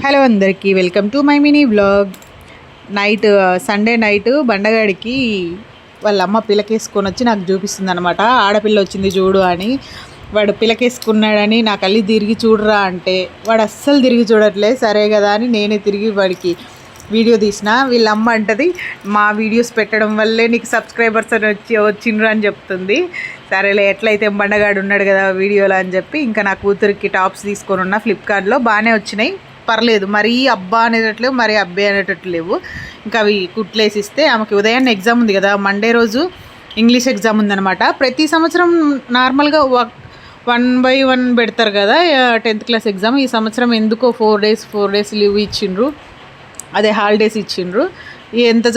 Hello అందరికీ welcome to my mini vlog. Sunday night బండగాడికి వాళ్ళ అమ్మ పిలకేసుకొని వచ్చి నాకు చూపిస్తుంది అనమాట. ఆడపిల్ల వచ్చింది చూడు అని. వాడు పిలకేసుకున్నాడని నా కళ్ళి తిరిగి చూడరా అంటే వాడు అస్సలు తిరిగి చూడట్లేదు. సరే కదా అని నేనే తిరిగి వాడికి వీడియో తీసిన. వీళ్ళ అమ్మ అంటది మా వీడియోస్ పెట్టడం వల్లే నీకు సబ్స్క్రైబర్స్ అని వచ్చిండ్రు అని చెప్తుంది. సరేలే ఎట్లయితే బండగాడు ఉన్నాడు కదా వీడియోలో అని చెప్పి ఇంకా నా కూతురికి టాప్స్ తీసుకొని ఉన్న ఫ్లిప్కార్ట్లో బాగానే వచ్చినాయి, పర్లేదు. మరీ అబ్బా అనేటట్లేవు, మరీ అబ్బాయి అనేటట్లు లేవు. ఇంకా అవి కుట్లేసిస్తే ఆమెకి ఉదయాన్నే ఎగ్జామ్ ఉంది కదా, మండే రోజు ఇంగ్లీష్ ఎగ్జామ్ ఉందన్నమాట. ప్రతి సంవత్సరం నార్మల్గా 1/1 పెడతారు కదా 10th క్లాస్ ఎగ్జామ్. ఈ సంవత్సరం ఎందుకో 4 days లీవ్ ఇచ్చిండ్రు, అదే హాలిడేస్ ఇచ్చిండ్రు. ఎంత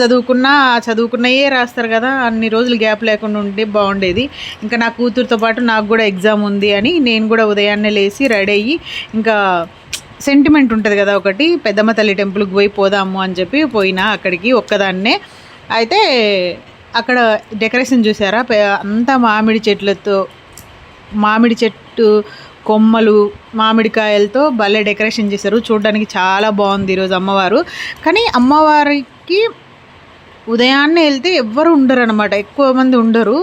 చదువుకున్నయే రాస్తారు కదా, అన్ని రోజులు గ్యాప్ లేకుండా ఉంటే బాగుండేది. ఇంకా నా కూతురుతో పాటు నాకు కూడా ఎగ్జామ్ ఉంది అని నేను కూడా ఉదయాన్నే లేచి రెడీ అయ్యి, ఇంకా సెంటిమెంట్ ఉంటుంది కదా ఒకటి, పెద్దమ్మ తల్లి టెంపుల్కి పోదాము అని చెప్పి పోయినా అక్కడికి ఒక్కదాన్నే. అయితే అక్కడ డెకరేషన్ చూసారా, అంతా మామిడి చెట్టు కొమ్మలు మామిడికాయలతో భలే డెకరేషన్ చేశారు. చూడడానికి చాలా బాగుంది ఈరోజు అమ్మవారు. కానీ అమ్మవారికి ఉదయాన్నే వెళ్తే ఎవ్వరు ఉండరు అనమాట, ఎక్కువ మంది ఉండరు,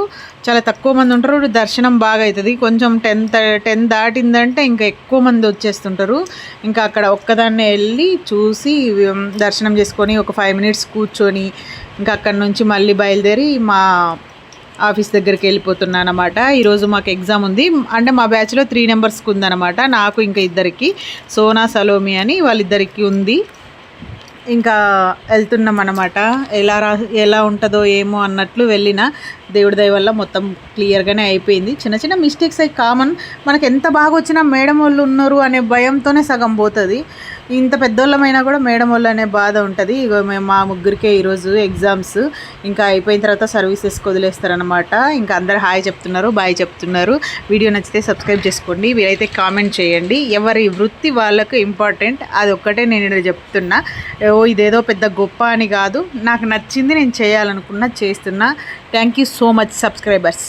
చాలా తక్కువ మంది ఉంటారు. దర్శనం బాగా అవుతుంది. కొంచెం 10 దాటిందంటే ఇంకా ఎక్కువ మంది వచ్చేస్తుంటారు. ఇంకా అక్కడ ఒక్కదాన్నే వెళ్ళి చూసి దర్శనం చేసుకొని ఒక 5 minutes కూర్చొని ఇంకా అక్కడ నుంచి మళ్ళీ బయలుదేరి మా ఆఫీస్ దగ్గరికి వెళ్ళిపోతున్నాను అనమాట. ఈరోజు మాకు ఎగ్జామ్ ఉంది, అంటే మా బ్యాచ్లో 3 numbers ఉందన్నమాట. నాకు ఇంకా ఇద్దరికి, సోనా సలోమి అని వాళ్ళిద్దరికి ఉంది. ఇంకా వెళ్తున్నాం అనమాట. ఎలా ఉంటుందో ఏమో అన్నట్లు వెళ్ళిన, దేవుడి దయ వల్ల మొత్తం క్లియర్గానే అయిపోయింది. చిన్న చిన్న మిస్టేక్స్ అవి కామన్. మనకు ఎంత బాగా వచ్చినా మేడం వాళ్ళు ఉన్నారు అనే భయంతోనే సగం పోతుంది. ఇంత పెద్దోళ్ళమైనా కూడా మేడం వాళ్ళు అనే బాధ ఉంటుంది. ఇక మేము మా ముగ్గురికే ఈరోజు ఎగ్జామ్స్. ఇంకా అయిపోయిన తర్వాత సర్వీసెస్కి వదిలేస్తారనమాట. ఇంకా అందరు హాయ్ చెప్తున్నారు, బాయ్ చెప్తున్నారు. వీడియో నచ్చితే సబ్స్క్రైబ్ చేసుకోండి, వీరైతే కామెంట్ చేయండి. ఎవరి వృత్తి వాళ్ళకు ఇంపార్టెంట్, అది ఒక్కటే నేను చెప్తున్నా. ఇదేదో పెద్ద గొప్ప అని కాదు, నాకు నచ్చింది నేను చేయాలనుకున్నా చేస్తున్నా. Thank you so much subscribers.